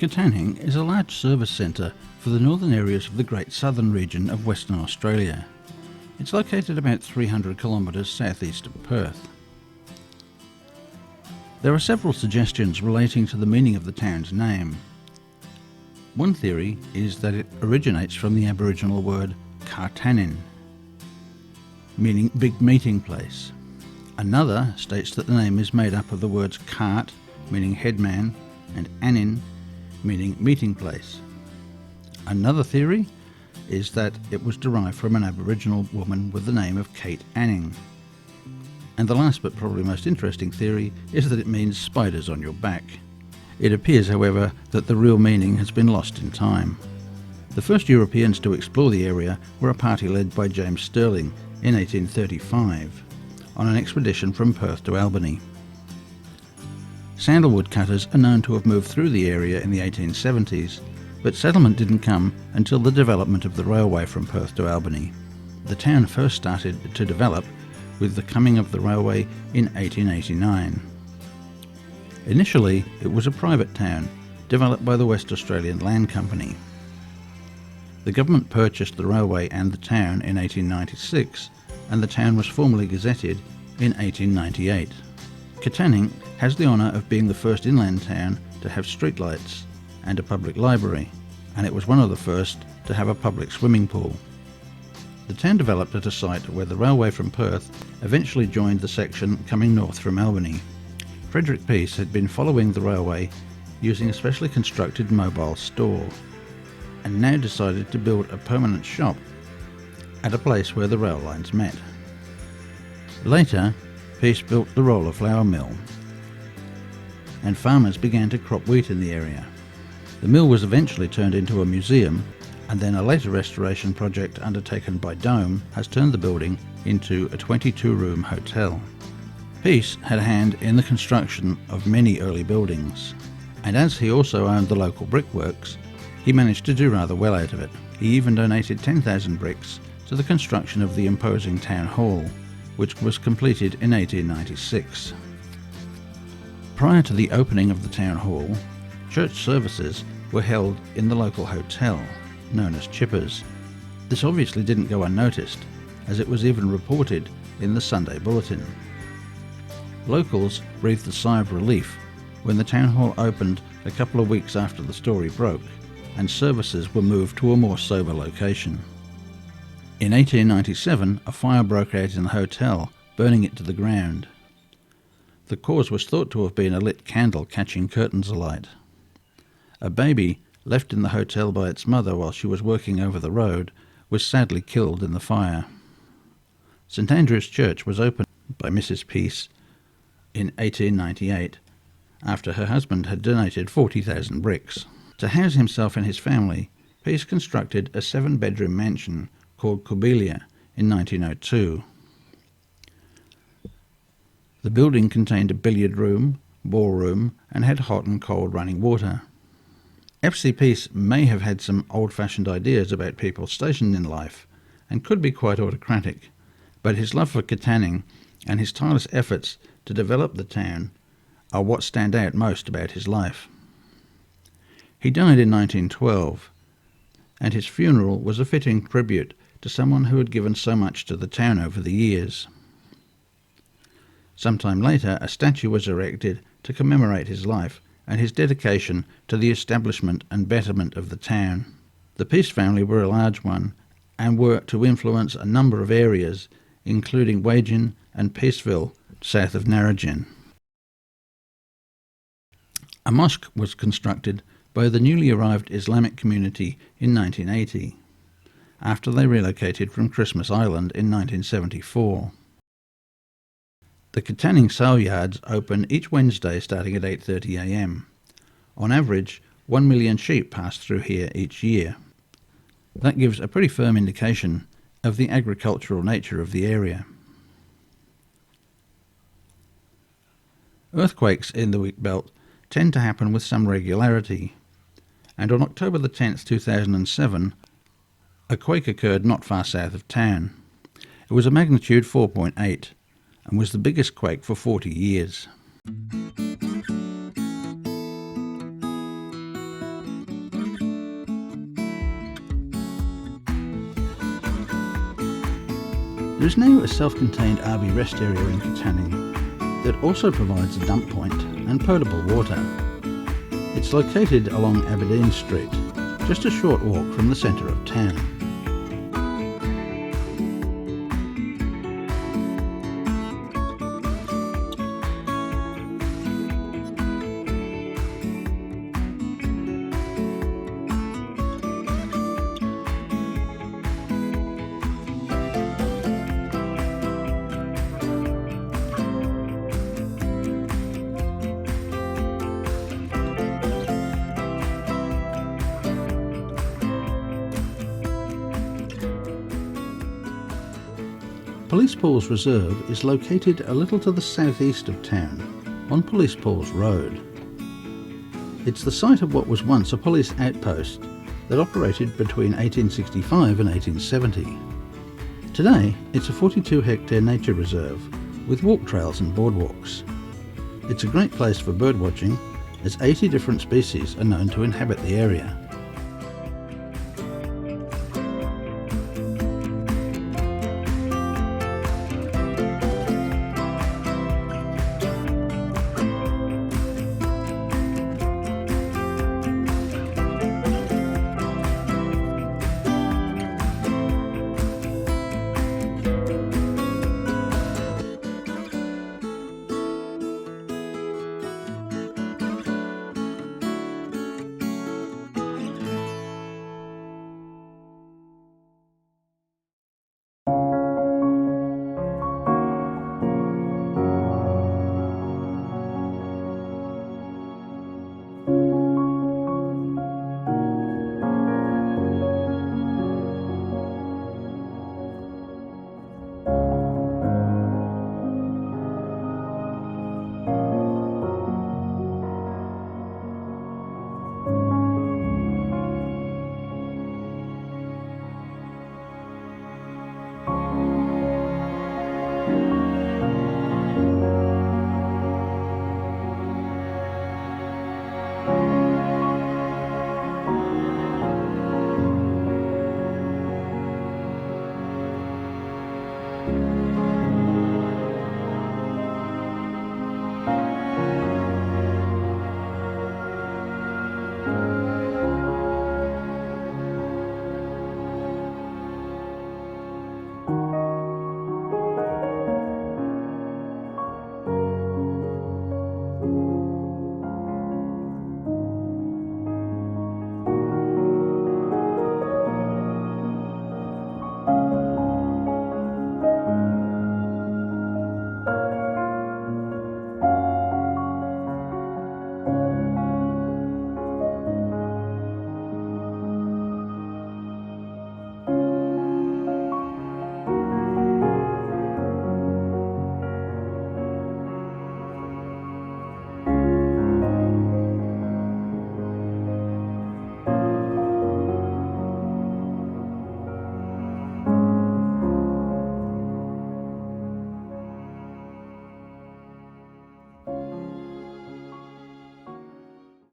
Katanning is a large service centre for the northern areas of the Great Southern region of Western Australia. It's located about 300 kilometres southeast of Perth. There are several suggestions relating to the meaning of the town's name. One theory is that it originates from the Aboriginal word Katanning, meaning big meeting place. Another states that the name is made up of the words cart, meaning headman, and annin, meaning meeting place. Another theory is that it was derived from an Aboriginal woman with the name of Kate Anning. And the last but probably most interesting theory is that it means spiders on your back. It appears, however, that the real meaning has been lost in time. The first Europeans to explore the area were a party led by James Stirling in 1835 on an expedition from Perth to Albany. Sandalwood cutters are known to have moved through the area in the 1870s, but settlement didn't come until the development of the railway from Perth to Albany. The town first started to develop with the coming of the railway in 1889. Initially, it was a private town, developed by the West Australian Land Company. The government purchased the railway and the town in 1896, and the town was formally gazetted in 1898. Katanning has the honour of being the first inland town to have streetlights and a public library, and it was one of the first to have a public swimming pool. The town developed at a site where the railway from Perth eventually joined the section coming north from Albany. Frederick Peace had been following the railway using a specially constructed mobile store, and now decided to build a permanent shop at a place where the rail lines met. Later, Peace built the roller flour mill, and farmers began to crop wheat in the area. The mill was eventually turned into a museum, and then a later restoration project undertaken by Dome has turned the building into a 22-room hotel. Peace had a hand in the construction of many early buildings, and as he also owned the local brickworks, he managed to do rather well out of it. He even donated 10,000 bricks to the construction of the imposing town hall, which was completed in 1896. Prior to the opening of the town hall, church services were held in the local hotel, known as Chippers. This obviously didn't go unnoticed, as it was even reported in the Sunday Bulletin. Locals breathed a sigh of relief when the town hall opened a couple of weeks after the story broke, and services were moved to a more sober location. In 1897, a fire broke out in the hotel, burning it to the ground. The cause was thought to have been a lit candle catching curtains alight. A baby, left in the hotel by its mother while she was working over the road, was sadly killed in the fire. St Andrew's Church was opened by Mrs Peace in 1898, after her husband had donated 40,000 bricks. To house himself and his family, Peace constructed a 7-bedroom mansion called Corbelia in 1902. The building contained a billiard room, ballroom, and had hot and cold running water. FC Peace may have had some old-fashioned ideas about people's station in life, and could be quite autocratic, but his love for Katanning and his tireless efforts to develop the town are what stand out most about his life. He died in 1912, and his funeral was a fitting tribute to someone who had given so much to the town over the years. Sometime later, a statue was erected to commemorate his life and his dedication to the establishment and betterment of the town. The Peace family were a large one and were to influence a number of areas, including Wagin and Peaceville, south of Narrananas. A mosque was constructed by the newly arrived Islamic community in 1980, after they relocated from Christmas Island in 1974. The Katanning sale yards open each Wednesday starting at 8:30 a.m. On average, 1 million sheep pass through here each year. That gives a pretty firm indication of the agricultural nature of the area. Earthquakes in the wheat belt tend to happen with some regularity, and on October the 10th, 2007, a quake occurred not far south of town. It was a magnitude 4.8 and was the biggest quake for 40 years. There is now a self-contained RV rest area in Katanning that also provides a dump point and potable water. It's located along Aberdeen Street, just a short walk from the centre of town. Police Pools Reserve is located a little to the southeast of town, on Police Pools Road. It's the site of what was once a police outpost that operated between 1865 and 1870. Today, it's a 42-hectare nature reserve with walk trails and boardwalks. It's a great place for birdwatching, as 80 different species are known to inhabit the area.